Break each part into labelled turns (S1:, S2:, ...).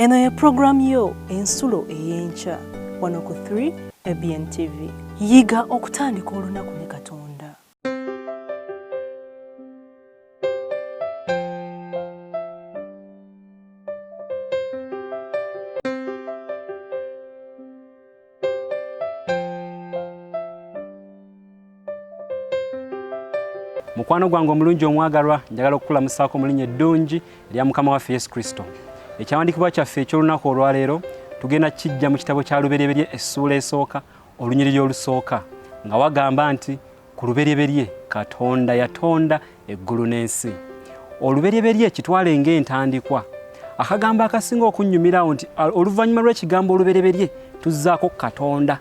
S1: Eno ye program yo ensulo ey'enkya wano ku 3 ABN TV. Yiga okutandika olunaku ne Katonda.
S2: Mukwano gwange omulungi omwagalwa, njagala okukulamusaako mu linnya eddungi erya Mukama waffe Yesu Kristo. Ekyawandiikibwa kyaffe eky'olunaku olwaleero tugenda kijja mu kitabo kya Lubereberye essuula esooka olunyiriri olusooka nga wagamba nti ku lubereberye Katonda yatonda eggulu n'ensi. Olubereberye kitwale ng'entandikwa. Akagambo akasinga okunnyumirawo nti oluvannyuma lw'ekigambo olubereberye tuzzaako Katonda.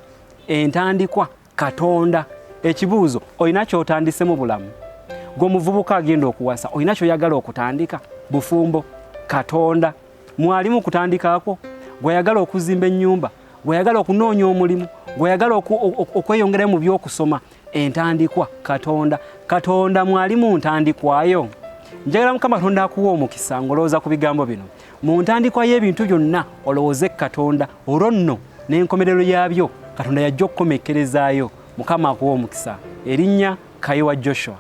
S2: Entandikwa Katonda. Ekibuuzo, olina ky'otandise mu bulamu? Gw'omuvubuka agenda okuwasa, olina ky'oyagala okutandika? Bufumbo Katonda. Mwalimu kutandikaako, gw'ayagala okuzimba ennyumba, gw'ayagala okunoonya omulimu, gw'ayagala okweyongera mu by'okusoma, entandikwa Katonda. Katonda mwalimu ntandikwayo. Njagala Mukama Katonda akuwa omukisa ng'olowooza ku bigambo bino. Mu ntandikwa y'ebintu byonna olowooze Katonda, olwo nno n'enkomerero yabyo Katonda yajja okukomekkerezaayo. Mukama akuwa omukisa. Erinnya Kayiwa Joshua.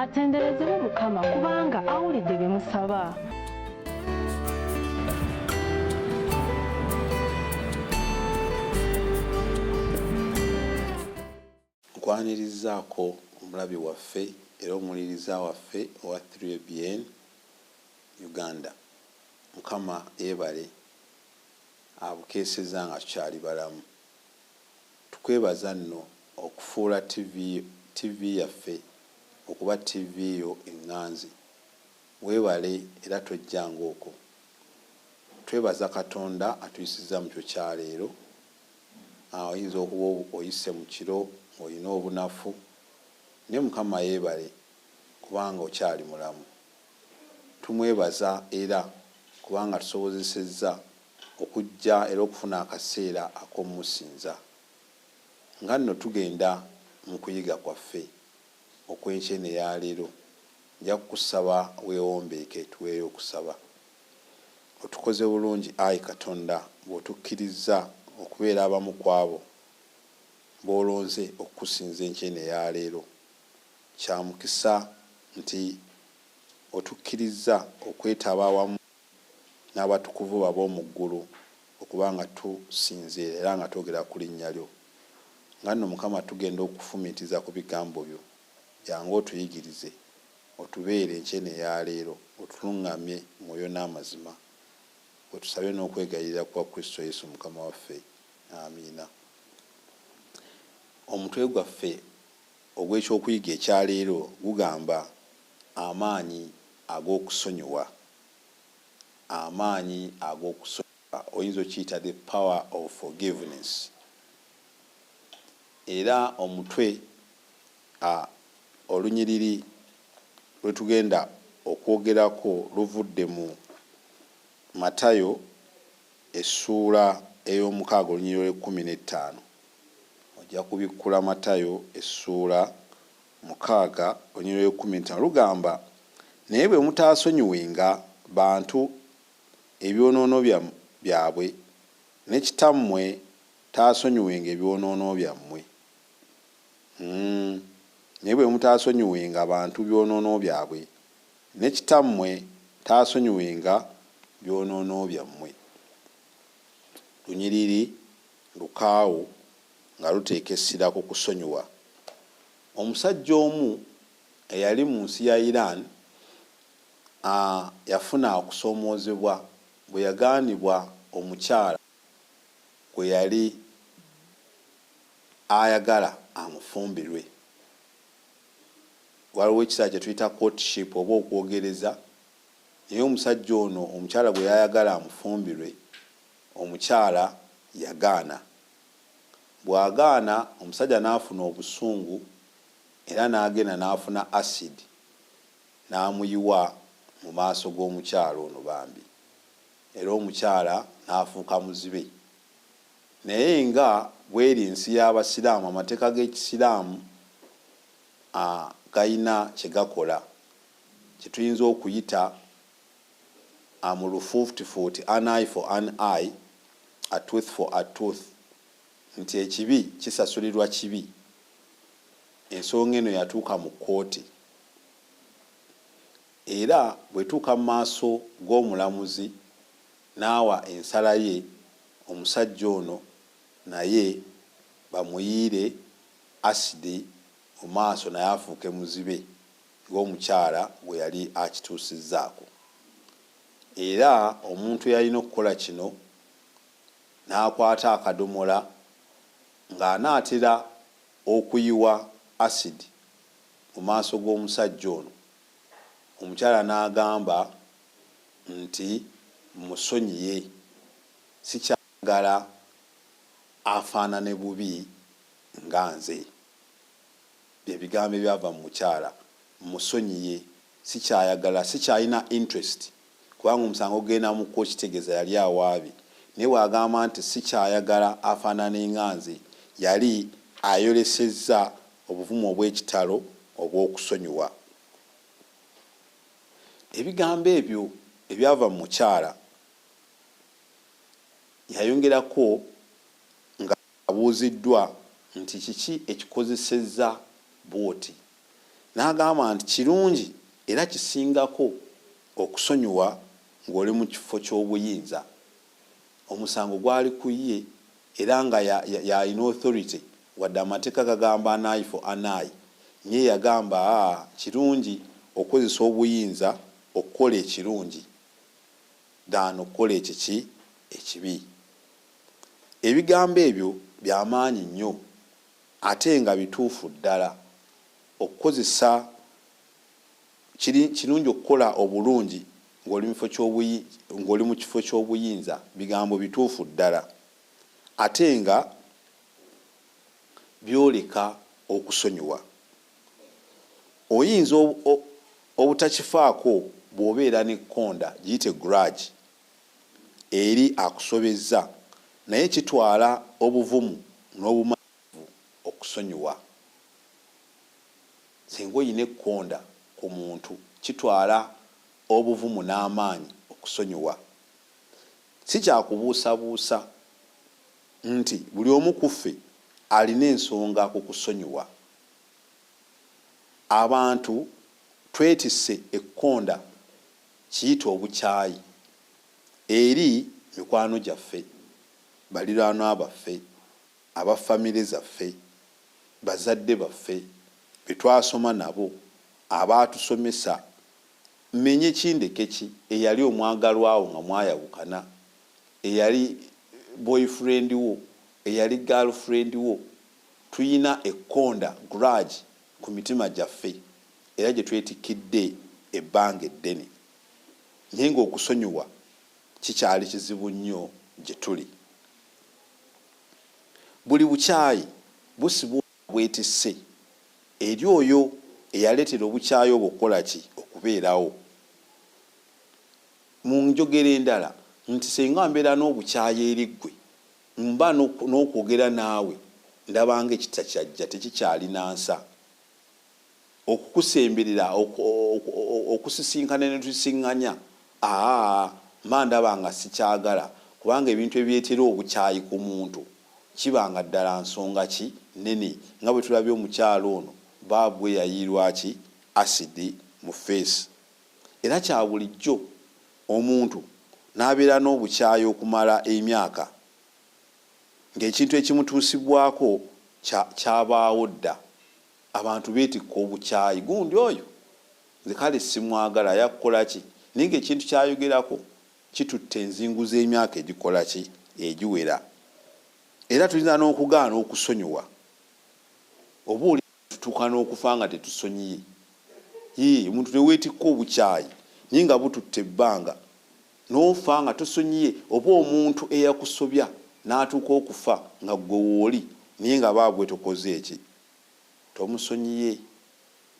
S1: Atenderezebwe Mukama kubanga awulidde bye musaba.
S3: Nkwanirizaako omulabi waffe era omuliriza waffe owa 3 ABN Uganda. Mukama yeebale abukeeseza nga tukyali balamu. Tukwebaza nno okufuula TV yaffe okuba TV yo eŋŋanzi. Weebale era tojjanga okwo. Twebaza Katonda atuyisizza mu kyo kyaleero. Oyinza okuba oyise mu kiro ng'olina obunafu. Naye Mukama yeebale kubanga okyali mulamu. Tumwebaza era kubanga tusobozesezza okujja era okufuna akaseera ak'omusinza. Nga nno tugenda mu kuyiga kwaffe okwenkyene ya leero, nja kukusaba weewombeeke tuweeyo okusaba. Otukoze bulungi Ayi Katonda bw'otukkiriza okubeera abamu kwabo b'olonze okukusinza enkyene ya leero. Kya mukisa nti otukkiriza okwetaba awamu n'abatukuvu ab'omu ggulu okuba nga tusinzira era nga twogera ku linnya lyo. Nga nno Mukama tugenda okufumitiza ku bigambo byo. Jangu otuyigirize, otubeere enkyene ya leero, otuluŋŋamye mwoyo n'amazima. Wetusabye n'okwegayirira kwa Kristo Yesu Mukama waffe. Amiina. Omutwe gwaffe ogw'ekyokuyiga ekyaleero gugamba amaanyi ag'okusonyiwa. Amaanyi ag'okusonyiwa. Oyinza okiyita the power of forgiveness. Era omutwe olunyiriri lwe tugenda okwogerako luvudde mu Matayo essuula ey'omukaaga olunyiriri lw'15. Ojja kubikkula Matayo essuula 6 olunyiriri lw'15. Lugamba, naye bwe mutaasonyiwenga bantu ebyonoono byabwe, ne Kitammwe taasonyiwenga ebyonoono byammwe. Naye bwe mutaasonyiwenga abantu byonoono byabwe, ne Kitammwe taasonyiwenga byonoono byammwe. Lunyiriri lukaawo nga luteeka essira ku kusonyiwa. Omusajja omu eyali mu nsi ya Iran yafuna okusoomoozebwa bwe yagaanibwa omukyala gwe yali ayagala amufumbirwe. Waliwo ekiseera kye tuyita courtship oba okwogereza, naye omusajja ono omukyala gwe yayagala amufumbirwe, omukyala yagaana. Bw'agaana omusajja n'afuna obusungu era n'agenda n'afuna acid n'amuyiwa mu maaso g'omukyala ono bambi, era omukyala n'afuuka muzibe. Naye nga bw'eri ensi y'Abasiraamu, amateeka g'Ekisiraamu gayina kye gakola kye tuyinza okuyita mu lufuutifuuti an eye for an eye, a tooth for a tooth, nti ekibi kisasulirwa kibi. Ensonga eno yatuuka mu kkooti, era bwetuuka mu maaso g'omulamuzi n'awa ensala ye, omusajja ono naye bamuyiire asidi mu maaso naye afuuke muzibe ng'omukyala bwe yali akituusizzaako. Era omuntu yalina okukola kino n'akwata akadomola ng'anaatera okuyiwa asidi mu maaso g'omusajja ono. Omukyala n'agamba nti musonyiye, sikyagala afaanane bubi nga nze. Bye bigambo ebyava mu mukyala, musonyiye, sikyayagala, sikyalina interest, kubanga omusango genda mu kko kitegeeza yali awaabi. Naye bw'agamba nti sikyayagala afaanane nga nze, yali ayolesezza obuvumu obw'ekitalo obw'okusonyiwa. Ebigambo ebyo ebyava mu mukyala yayongerako nga abuuziddwa nti kiki ekikozesezza bw'oti. N'agamba nti kirungi era kisingako okusonyiwa ng'oli mu kifo ky'obuyinza. Omusango gwali ku ye era nga yalina authority, wadde amateeka gagamba an eye for an eye. Ye yagamba kirungi okukozesa obuyinza okukola ekirungi ddaano okukola ekiki ekibi. Ebigambo ebyo by'amaanyi nnyo ate nga bituufu ddala. Okukozesa kirungi okukola obulungi ng'oli mu kifo ky'obuyinza, bigambo bituufu ddala, ate nga byoleka okusonyiwa. Oyinza obutakifaako bw'obeera n'ekkonda, giyite grudge, eri akusobezza, naye kitwala obuvumu n'obumanyirivu okusonyiwa. Singa oyina ekkonda ku muntu, kitwala obuvumu n'amaanyi okusonyiwa. Si kyakubuusabuusa nti buli omu ku ffe alina ensonga ku kusonyiwa. Abantu twetisse ekkonda kiyita obukyayi eri mikwano gyaffe, baliraanwa baffe, abafamire zaffe, bazadde baffe, be twasoma nabo, abaatusomesa. Mmenye kindekeki eyali omwagalwawo nga mwayawukana, eyali boyfriend wo, eyali girlfriend wo. Tuyina ekkonda grudge ku mitima gyaffe era gye twetikidde ebbanga eddene. Naye ng'okusonyiwa kikyali kizibu nnyo gye tuli. Buli bukyayi busibwa bwetisse eri oyo eyaleetera obukyayi obwo okukola ki? Okubeerawo. Mu njogera endala nti singa mbeera n'obukyayi eri ggwe, mba n'okwogera naawe ndabanga ekita kyajja tekikyalina nsa. Okukusemberera, okusisinkana ne tusisiŋŋanya, mba ndaba nga sikyagala, kubanga ebintu ebyetera obukyayi ku muntu kibanga ddala nsonga ki nene. Nga bwe tulabye omukyalo ono baabwe yayiirwa ki? Asidi mu feesi. Era kya bulijjo omuntu n'abeera n'obukyayi okumala emyaka ng'ekintu ekimutuusibwako kyabaawo dda abantu beetikka obukyayi gundi oyo nze kale simwagala yakukola ki naye ng'ekintu kyayogerako kitutte enzingu z'emyaka egikola ki egiwera era tulina n'okugaana okusonyiwa oba oli tutuuka n'okufa nga tetusonyiye omuntu neweetikka obukyayi naye nga bututte ebbanga n'ofa nga tosonyiye oba omuntu eyakusobya n'atuuka okufa nga gwe wooli naye nga baabwe tokoze eki tomusonyiye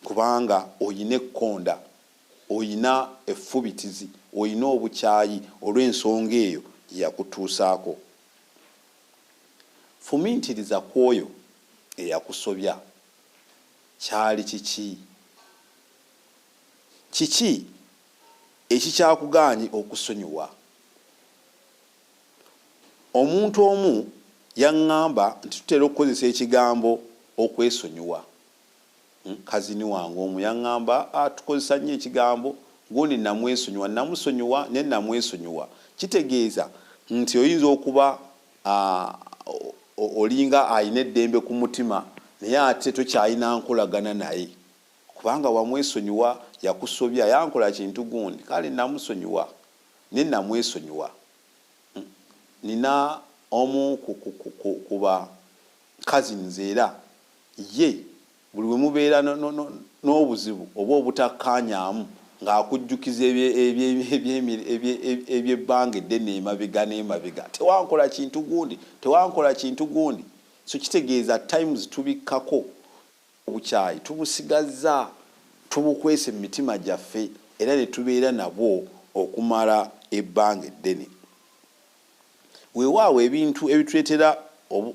S3: kubanga oyina ekkonda oyina effubitizi oyina obukyayi olw'ensonga eyo yakutuusaako fumiintiriza ku oyo eyakusobya kyali kiki ekikyakugaanyi okusonyiwa omuntu omu yaŋŋamba nti tutera okukozesa ekigambo okwesonyiwa kazini wange omu yaŋŋamba tukozesa nnyo ekigambo gundi namwesonyiwa namusonyiwa ne namwesonyiwa kitegeeza nti oyinza okuba olinga ayina eddembe ku mutima naye ate tokyalina nkolagana naye kubanga wamwesonyiwa yakusobya yankola kintu gundi kale namusonyiwa ne namwesonyiwa nina omu kuba cousins era ye buli we mubeera n'obuzibu oba obutakkaanyaamu ng'akujjukiza ebyebbanga eddene emabega tewankola kintu gundi so kitegeeza times tubikkako obukyayi tubusigazza tubukwese mu mitima gyaffe era ne tubeera nabwo okumala ebbanga eddene weewaawo ebintu ebituleetera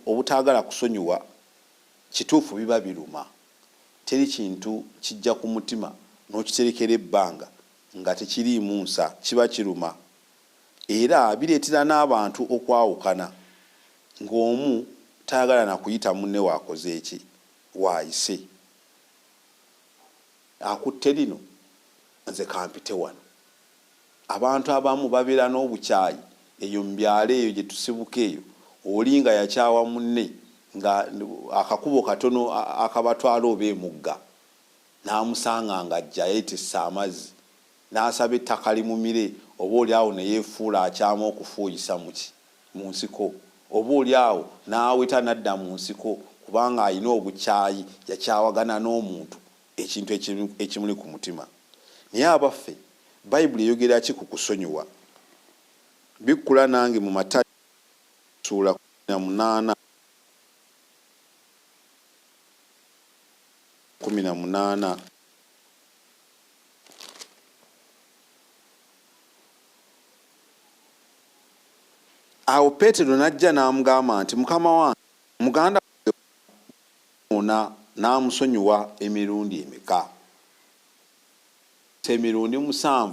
S3: obutaagala kusonyiwa kituufu biba biruma teri kintu kijja ku mutima n'okiterekera ebbanga nga tekiriimu nsa kiba kiruma era bireetera n'abantu okwawukana ng'omu tayagala na kuyita munne waakoze eki waayise akutte lino nze kampite wano abantu abamu babeera n'obukyayi eyo mu byalo eyo gye tusibuka eyo oli nga yakyawa munne nga akakubo katono akabatwala oba emugga n'amusanga nga ajja yeetessa amazzi n'asaba ettaka limumire oba oli awo ne yeefuula akyama okufuuyisa mu nsiko oba oli awo n'aweta n'adda mu nsiko kubanga alina obukyayi yakyawagana n'omuntu ekintu ekimuli ku mutima naye abaffe bayibuli eyogera ki ku kusonyiwa bikkula nange mu Matayo ssuula 18 awo Peetero n'ajja n'amugamba nti mukama wange muganda ona n'amusonyiwa emirundi emeka emirundi 7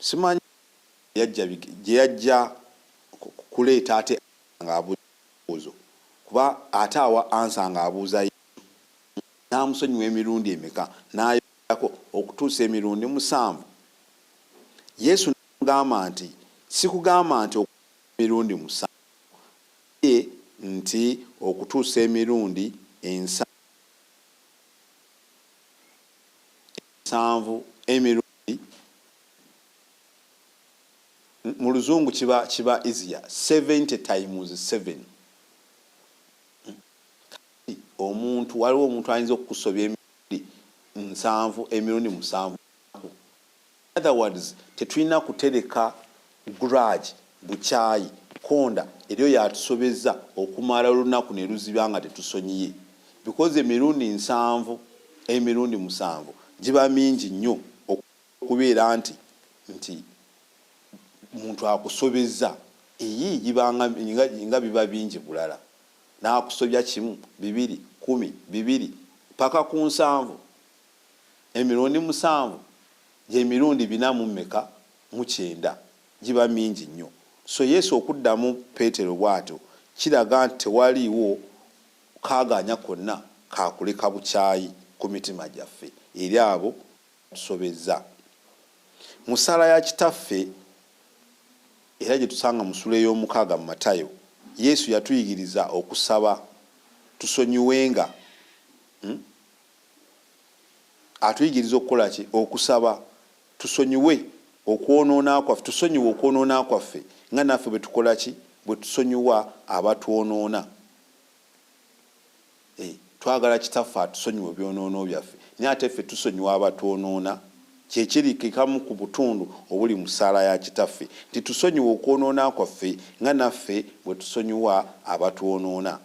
S3: simanyi gye yajja kuleeta ate ng'abuuzo kuba ate awa ansa ng'abuuza n'amusonyiwa emirundi emeka n'ayogerako okutuusa emirundi 7 Yesu n'amugamba nti sikugamba nti emirundi 7 nti okutuusa emirundi 7 emirundi mu luzungu kiba easier 70 times 7 omuntu waliwo omuntu ayinza okukusobya emirundi 7 in other words tetulina kutereka grudge bukyayi konda eryo yatusobeza okumala olunaku ne luziba nga tetusonyiye because emirundi 7 giba mingi nnyo okubeera nti muntu akusobeza eyi gibanga nga biba bingi bulala n'akusobya 1 2 10 2 paka ku 7 emirundi 7 gye mirundi 4 giba mingi nnyo so Yesu okuddamu Peetero bw'atyo kiraga nti tewaliiwo kaaganya konna kakuleka bukyayi ku mitima gyaffe eri abo tusobeza mu ssala ya kitaffe era gye tusanga mu ssula ey'omukaaga mu Matayo Yesu yatuyigiriza okusaba tusonyiwenga. Atuyigiriza okukola ki? Okusaba tusonyiwe okwonoona kwaffe, tusonyiwe okwonoona kwaffe nga naffe bwe tukola ki? Bwe tusonyiwa abatwonoona. Twagala kitaffe atusonyiwe ebyonoono byaffe, naye ate ffe tusonyiwa abatwonoona. Kyekiri kikamu ku butundu obuli mu ssaala ya kitaffe, nti tusonyiwe okwonoona kwaffe nga naffe bwe tusonyiwa abatwonoona.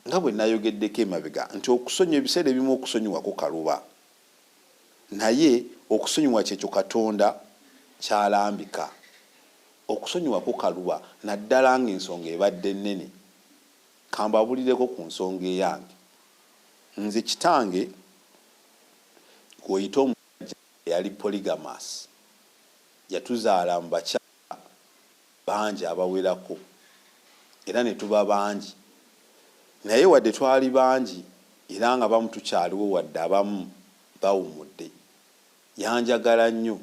S3: Nga bwe nayogeddeko emabega nti okusonyiwa, ebiseera ebimu okusonyiwa kukaluba, naye okusonyiwa kyekyo Katonda kyalambika. Okusonyiwa kukaluba naddala ng'ensonga ebadde nnene. Kambabulireko ku nsonga eyange. Nze kitange gw'oyita omusajja yali polygamous, yatuzaala mu bakyala bangi abawerako era ne tuba bangi, naye wadde twali bangi era nga bamu tukyaliwo wadde abamu bawumudde, yanjagala nnyo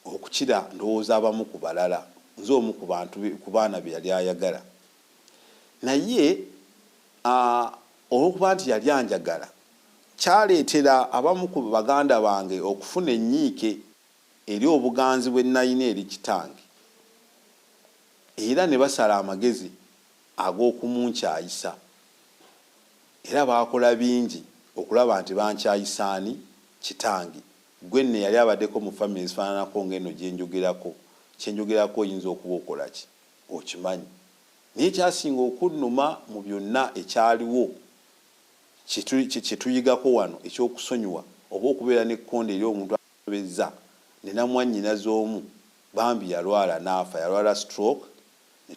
S3: okukira ndowooza abamu ku balala. Nze omu ku baana be yali ayagala, naye olw'okuba nti yali anjagala kyaleetera abamu ku baganda bange okufuna ennyiike eri obuganzi bwe nalina eri kitange, era ne basala amagezi ag'okumunkyayisa, era baakola bingi okulaba nti bankyayisaani kitange. Gwe nne yali abaddeko mu famire zifaananako ng'eno gyenjogerako. Kyenjogerako oyinza okuba okola ki? Okimanyi. Naye kyasinga okunnuma mu byonna ekyaliwo kyetuyigako wano ekyokusonyiwa oba okubeera n'ekkonde eri omuntu asobezza. Nina mwannyinaze omu bambi yalwala n'afa, yalwala stroke, ne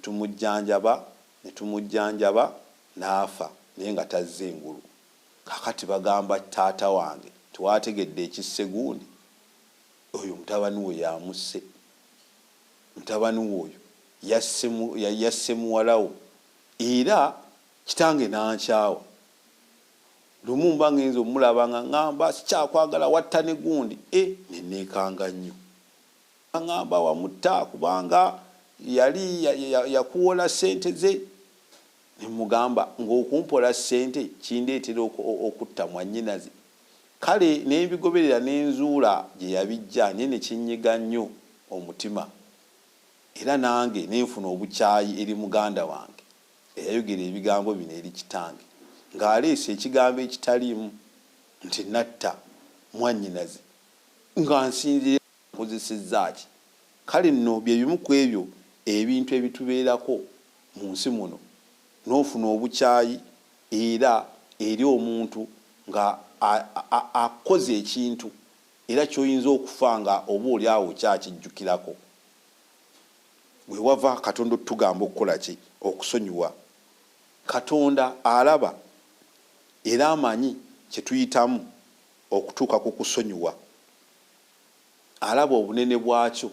S3: tumujjanjaba n'afa, naye nga tazze engulu. Kakati bagamba taata wange twategedde ekissegundi, oyo mutabani we yamusse, mutabani we oyo yasse muwalawo, era kitange n'ankyawa. Lumu mba ngenza omulaba nga ngamba sikyakwagala watta ne gundi, neneekanga nnyo. Ngamba wamutta kubanga yali yakuwola ssente ze. Ne mugamba ng'okumpola ssente kindeetera okutta mwannyinaze. Kale n'ebigoberera n'enzuula gye yabijja, naye ne kinnyiga nnyo omutima. Era nange nenfuna obukyayi eri muganda wange eyayogera ebigambo bino eri kitange, ng'aleese ekigambo ekitaliimu nti natta mwannyinaze, nga nsinzira nkozesezza ki. Kale nno bye bimu ku ebyo ebintu ebitubeerako mu nsi muno, n'ofuna obukyayi era eri omuntu nga akoze ekintu era ky'oyinza okufa nga oba oli awo kyakijjukirako. Bwe wava Katonda tugamba okukola ki? Okusonyiwa. Katonda alaba era amanyi kye tuyitamu okutuuka ku kusonyiwa. Alaba obunene bwakyo,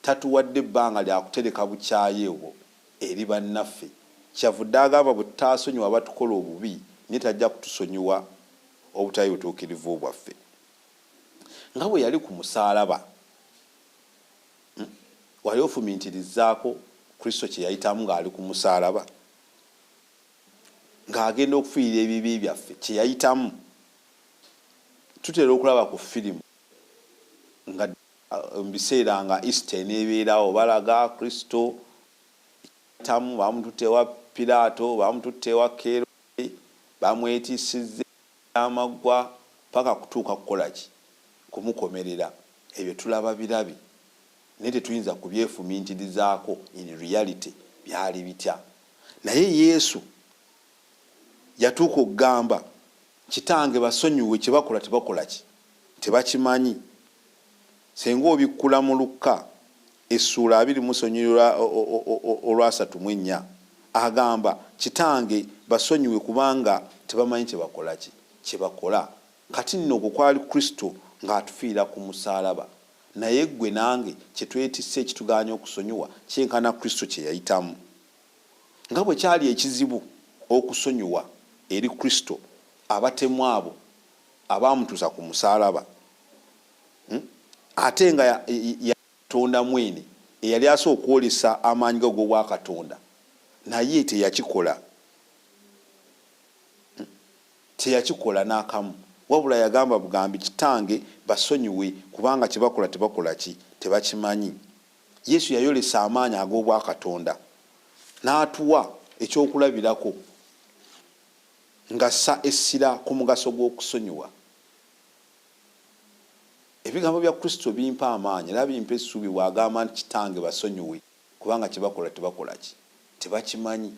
S3: tatuwadde ebbanga lya kutereka bukyayi obwo eri bannaffe. Kyavudde agamba bwe tutaasonyiwa batukola obubi, naye tajja kutusonyiwa obutali butuukirivu bwaffe. Nga bwe yali ku musaalaba, wali ofumiitirizaako Kristo kye yayitamu ng'ali ku musaalaba, ng'agenda okufiirira ebibi byaffe, kye yayitamu. Tutera okulaba ku firimu nga mu biseera nga Easter n'ebeerawo, balaga Kristo yayitamu, bamututewa Piraato, bamututewa Kerode, bamwetiisizza amaggwa paka kutuuka kukola ki? Kumukomerera. Ebyo tulaba birabi, naye tetuyinza kubyefumiitirizaako. In reality byali bitya. Naye Yesu yatuuka okugamba kitange basonyiwe kye bakola tebakola ki? Tebakimanyi. Senga obikkula mu Lukka essuula 20:34 agamba kitange basonyiwe kubanga tebamanyi kye bakola ki? Kye bakola. Kati nno okwo kwali Kristo ng'atufiira ku musaalaba, naye ggwe nange kye twetisse ekitugaanya okusonyiwa kyenkana Kristo kye yayitamu. Nga bwe kyali ekizibu okusonyiwa eri Kristo abatemu abo abaamutuusa ku musaalaba, ate nga yatonda mwene eyali asooka okwolesa amaanyi ge g'obwa Katonda naye teyakikola n'akamu, wabula yagamba bugambi kitange basonyiwe kubanga kye bakola tebakola ki tebakimanyi. Yesu yayolesa amaanyi ag'obwa Katonda n'atuwa ekyokulabirako ng'assa essira ku mugaso gw'okusonyiwa. Ebigambo bya Kristo bimpa amaanyi era bimpa essuubi bw'agamba nti kitange basonyiwe kubanga kye bakola tebakola ki tebakimanyi.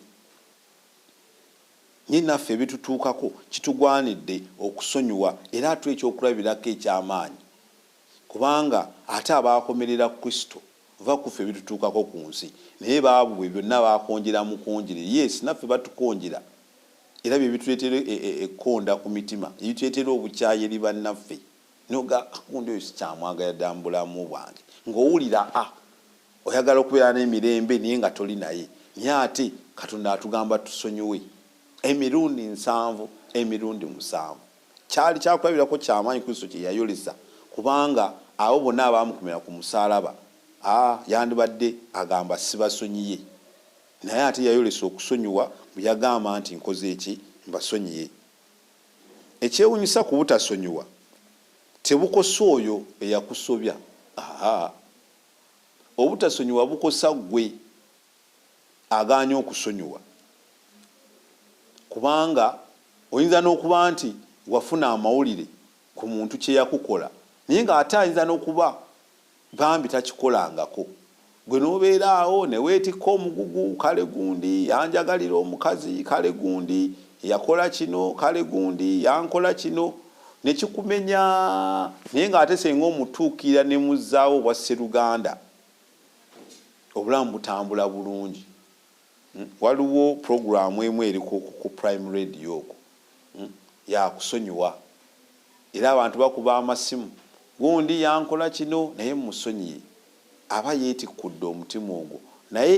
S3: Nye naffe ebitutuukako kitugwanidde okusonyiwa era atuwa ekyokulabirako eky'amaanyi kubanga ate abaakomerera Kristo va kuffe ebitutuukako ku nsi naye baabwe byonna baakonjera mu konjere. Yes, naffe batukonjera era bye bituleetera ekkonda ku mitima, ebituleetera obukyayi eri bannaffe. Noga akundi oyo sikyamwagala ddala mu bulamu bwange, ng'owulira oyagala okubeera n'emirembe naye nga toli naye. Naye ate Katonda atugamba tusonyiwe emirundi 7 emirundi 7. Kyali kyakulabirako kyamaanyi Kristo kye yayolesa kubanga abo bonna abaamukomera ku musaalaba yandibadde agamba sibasonyiye, naye ate yayolesa okusonyiwa bwe yagamba nti nkoze eki mbasonyiye. Ekyewuunyisa ku butasonyiwa tebukosa oyo eyakusobya. Obutasonyiwa bukosa gwe agaanye okusonyiwa kubanga oyinza n'okuba nti wafuna amawulire ku muntu kye yakukola naye ng'ate ayinza n'okuba bambi takikolangako. Gwe n'obeera awo ne weetikka omugugu, kale gundi yanjagalira omukazi, kale gundi yakola kino, kale gundi yankola kino, ne kikumenya. Naye ng'ate senga omutuukira ne muzzaawo obwa sseruganda obulamu butambula bulungi. Waliwo programu emu eri ku Prime Radio okwo yakusonyiwa era abantu bakuba amasimu, gundi yankola kino naye musonyiye. Aba yeetikkudde omutima ogwo naye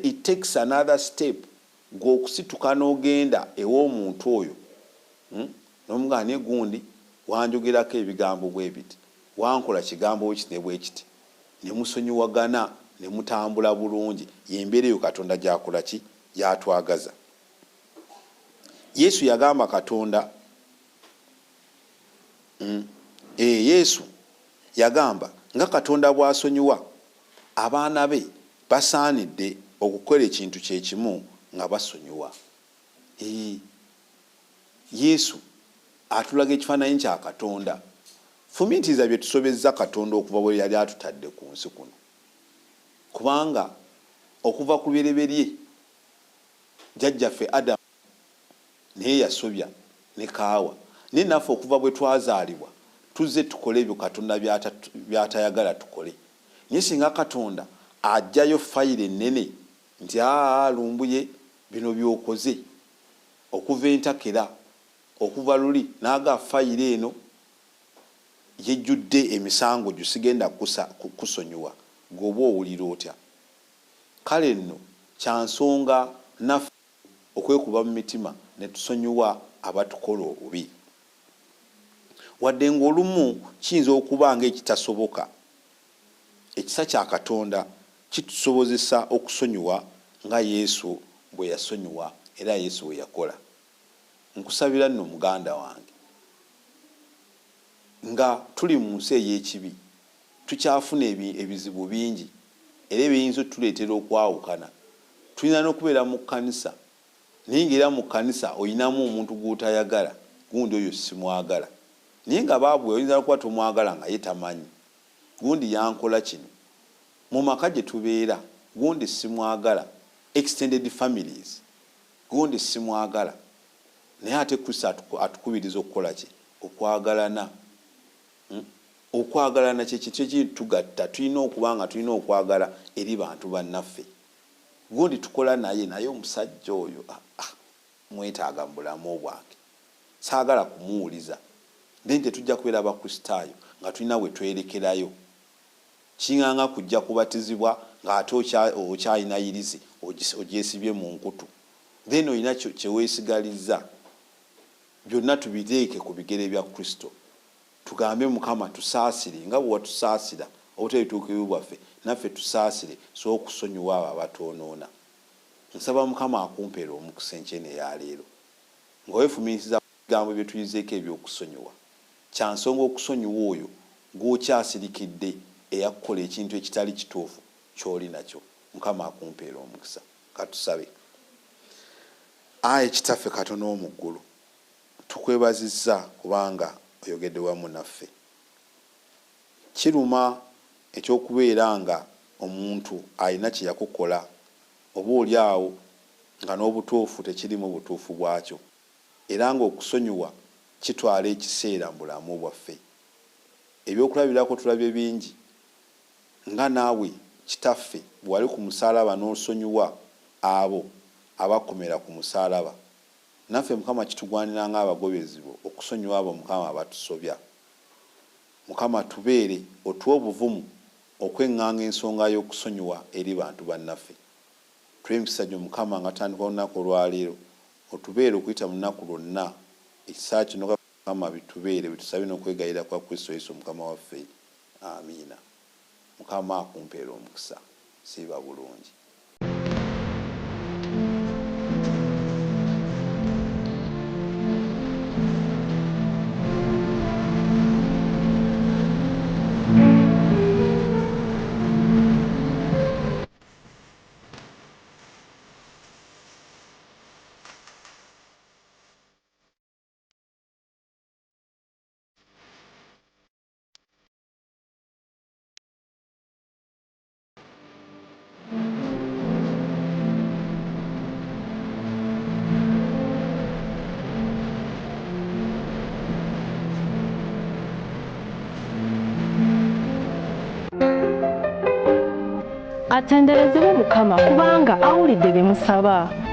S3: it takes another step gw'okusituka n'ogenda ew'omuntu oyo n'omugamba naye gundi wanjogerako ebigambo bwe biti, wankola kigambo kiti ne bwe kiti, ne musonyiwagana ne mutambula bulungi. Y'embeera eyo Katonda gy'akola ki gy'atwagaza. Yesu yagamba Katonda Yesu yagamba nga Katonda bw'asonyiwa abaana be basaanidde okukola ekintu kye kimu nga basonyiwa. Yesu atulaga ekifaananyi kya Katonda. Fumitiza bye tusobezza Katonda okuva bwe yali atutadde ku nsi kuno, kubanga okuva ku bireberye jjajjaffe Adamu naye yasobya ne kaawa, naye naffe okuva bwe twazaalibwa tuzze tukole ebyo Katonda by'atayagala tukole. Naye singa Katonda ajjayo fayiro ennene nti lumbuye bino by'okoze okuva entakera okuva luli n'aga fayiro eno yejjudde emisango gyo sigenda kusonyiwa, gwoba owulira otya? Kale nno kyansonga naffe okwekuba mu mitima ne tusonyiwa abatukola obubi, wadde ng'olumu kiyinza okuba ng'ekitasoboka. Ekisa kya Katonda kitusobozesa okusonyiwa nga Yesu bwe yasonyiwa era Yesu bwe yakola. Nkusabira nno muganda wange, nga tuli mu nsi ey'ekibi tukyafuna ebizibu bingi era ebiyinza otuleetera okwawukana. Tulina n'okubeera mu kkanisa naye ng'era mu kkanisa oyinamu omuntu gw'otayagala, gundi oyo simwagala. Naye nga baabwe oyinza n'okuba tomwagala nga ye tamanyi, gundi yankola kino. Mu maka gye tubeera gundi simwagala, extended families gundi simwagala, naye ate Kristo atukubiriza okukola ki? Okwagalana. Okwagalana kye kintu ekitugatta. Tulina okuba nga tulina okwagala eri bantu bannaffe. Gundi tukola naye omusajja oyo mwetaaga mu bulamu bwange, saagala kumuwuliza. Then tetujja kubeera Bakristaayo nga tulina we twerekerayo. Kinganga kujja kubatizibwa ng'ate okyayinayirizi ogyesibye mu nkutu, then olina kyeweesigalizza. Byonna tubiteeke ku bigere bya Kristo. Tugambe Mukama tusaasire nga bwe watusaasira obutebituukivu bwaffe naffe tusaasire so okusonyiwa abo abatwonoona. Nsaba Mukama akumpeera omukisa enkyene ya leero ng'oweefumiitiriza bigambo bye tuyizeeko ebyokusonyiwa. Kya nsonga okusonyiwa oyo gw'okyasirikidde eyakukola ekintu ekitali kituufu ky'oli nakyo. Mukama akumpeera omukisa. Katusabe. Ayi Kitaffe Katonda w'omu ggulu, tukwebazizza kubanga oyogedde wamu naffe. Kiruma ekyokubeera nga omuntu alina kye yakukola oba oli awo nga n'obutuufu tekirimu butuufu bwakyo, era ng'okusonyiwa kitwala ekiseera mu bulamu bwaffe. Ebyokulabirako tulabye bingi, nga naawe Kitaffe bwe wali ku musaalaba n'osonyiwa abo abakomera ku musaalaba. Naffe Mukama kitugwanira ng'abagobezi bo okusonyiwa abo Mukama abatusobya. Mukama tubeere otuwa obuvumu okweŋŋanga ensonga y'okusonyiwa eri bantu bannaffe. Tuwe emikisa gyo Mukama nga tutandika olunaku olwaleero, otubeere okuyita mu lunaku lwonna. Ekisaa kino Mukama bitubeere bitusabe n'okwegayirira kwa Kristo Yesu Mukama waffe. Amiina. Mukama akumpeera omukisa. Siiba bulungi.
S1: Atenderezebwe Mukama kubanga awulidde bye musaba.